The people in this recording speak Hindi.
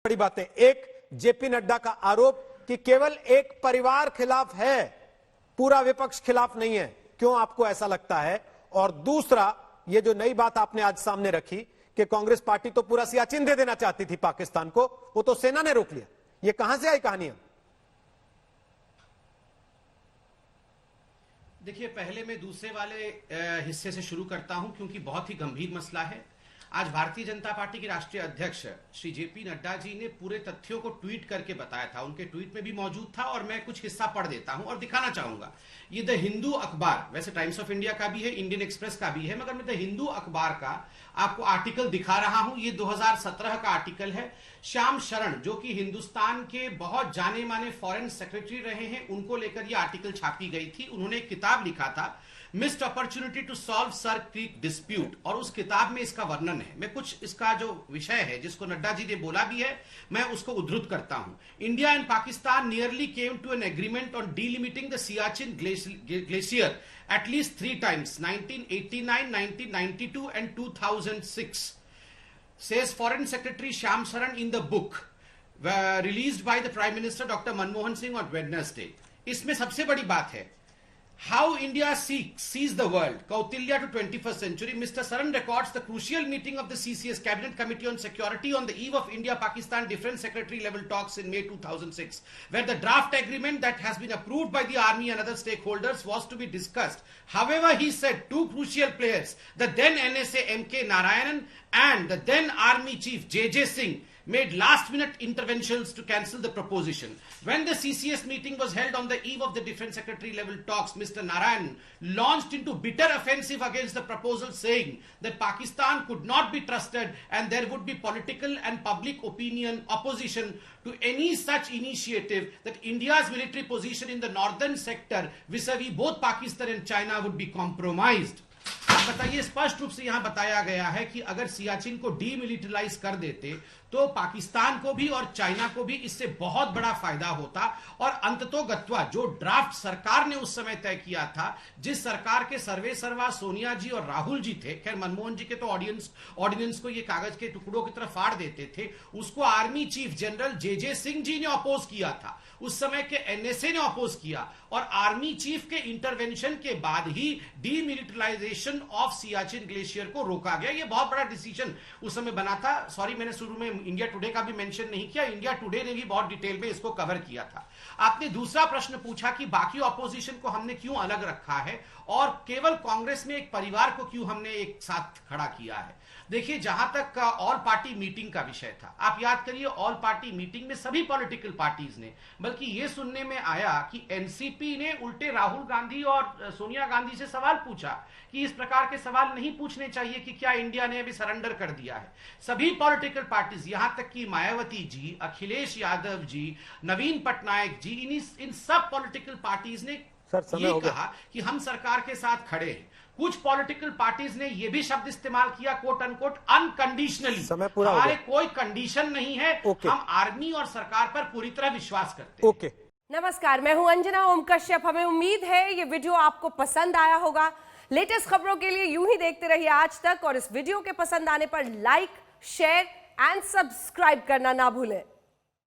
बड़ी बातें। एक, जेपी नड्डा का आरोप कि केवल एक परिवार खिलाफ है, पूरा विपक्ष खिलाफ नहीं है। क्यों आपको ऐसा लगता है? और दूसरा, ये जो नई बात आपने आज सामने रखी कि कांग्रेस पार्टी तो पूरा सियाचिन दे देना चाहती थी पाकिस्तान को, वो तो सेना ने रोक लिया, ये कहां से आई कहानियां? देखिए, पहले मैं दूसरे वाले हिस्से से शुरू करता हूं क्योंकि बहुत ही गंभीर मसला है। आज भारतीय जनता पार्टी के राष्ट्रीय अध्यक्ष श्री जेपी नड्डा जी ने पूरे तथ्यों को ट्वीट करके बताया था। उनके ट्वीट में भी मौजूद था और मैं कुछ हिस्सा पढ़ देता हूं और दिखाना चाहूंगा। ये द हिंदू अखबार, वैसे टाइम्स ऑफ इंडिया का भी है, इंडियन एक्सप्रेस का भी है, मगर मैं द हिंदू अखबार का आपको आर्टिकल दिखा रहा हूं। ये 2017 का आर्टिकल है। श्याम शरण, जो कि हिंदुस्तान के बहुत जाने माने फॉरेन सेक्रेटरी रहे हैं, उनको लेकर यह आर्टिकल छापी गई थी। उन्होंने एक किताब लिखा था, missed opportunity to solve Sir Creek dispute, और उस किताब में इसका वर्णन है। मैं कुछ इसका जो विषय है, जिसको नड्डा जी ने बोला भी है, मैं उसको उद्धृत करता हूं। India and Pakistan nearly came to an agreement on delimiting the Siachen glacier at least 3 times, 1989, 1992 and 2006, says Foreign Secretary Shyam Saran in the book released by the Prime Minister Dr. Manmohan Singh on Wednesday. इसमें सबसे बड़ी बात है, How India sees the world, Kautilya to 21st century. Mr. Saran records the crucial meeting of the CCS Cabinet Committee on Security on the eve of India-Pakistan Defence Secretary level talks in May 2006, where the draft agreement that has been approved by the army and other stakeholders was to be discussed. However, he said two crucial players, the then NSA M.K. Narayanan and the then Army Chief J.J. Singh, made last-minute interventions to cancel the proposition. When the CCS meeting was held on the eve of the Defence Secretary level talks, Mr. Narayan launched into bitter offensive against the proposal, saying that Pakistan could not be trusted and there would be political and public opinion opposition to any such initiative, that India's military position in the northern sector vis-a-vis both Pakistan and China would be compromised. आप बताइए, स्पष्ट रूप से यहां बताया गया है कि अगर सियाचिन को डीमिलिटराइज कर देते तो पाकिस्तान को भी और चाइना को भी इससे बहुत बड़ा फायदा होता, और अंततोगत्वा जो ड्राफ्ट सरकार ने उस समय तय किया था, जिस सरकार के सर्वे सर्वा सोनिया जी और राहुल जी थे, खैर मनमोहन जी के तो ऑर्डिनेंस को ये कागज के टुकड़ों की तरफ फाड़ देते थे, उसको army chief general J J. Singh ji ने अपोज किया था, उस समय के एनएसए ने अपोज किया, और आर्मी चीफ के इंटरवेंशन के बाद ही डीमिलिटराइजेशन ऑफ सियाचिन ग्लेशियर को रोका गया। यह बहुत बड़ा डिसीजन उस समय बना था। सॉरी, मैंने शुरू में इंडिया टुडे का भी मेंशन नहीं किया, इंडिया टुडे ने भी बहुत डिटेल में इसको कवर किया था। आपने दूसरा प्रश्न पूछा कि बाकी ऑपोजिशन को हमने क्यों अलग रखा है और केवल कांग्रेस में एक परिवार को क्यों हमने एक साथ खड़ा किया है। देखिए, जहां तक ऑल पार्टी मीटिंग का विषय था, आप याद करिए, ऑल पार्टी मीटिंग में सभी पॉलिटिकल पार्टीज ने, बल्कि यह सुनने में आया कि एनसीपी ने उल्टे राहुल गांधी और सोनिया गांधी से सवाल पूछा कि इस प्रकार के सवाल नहीं पूछने चाहिए कि क्या इंडिया ने अभी सरेंडर कर दिया है। सभी पॉलिटिकल पार्टीज, यहां तक कि मायावती जी, अखिलेश यादव जी, नवीन पटनायक जी, इन सब पॉलिटिकल पार्टीज ने ये कहा कि हम सरकार के साथ खड़े हैं। कुछ पॉलिटिकल पार्टीज ने यह भी शब्द इस्तेमाल किया, कोट अनकोट, अनकंडीशनली, हमारे कोई कंडीशन नहीं है, हम आर्मी और सरकार पर पूरी तरह विश्वास करते हैं। नमस्कार, मैं हूं अंजना ओम कश्यप। हमें उम्मीद है ये वीडियो आपको पसंद आया होगा। लेटेस्ट खबरों के लिए यूं ही देखते रहिए आज तक, और इस वीडियो के पसंद आने पर लाइक, शेयर एंड सब्सक्राइब करना ना भूलें।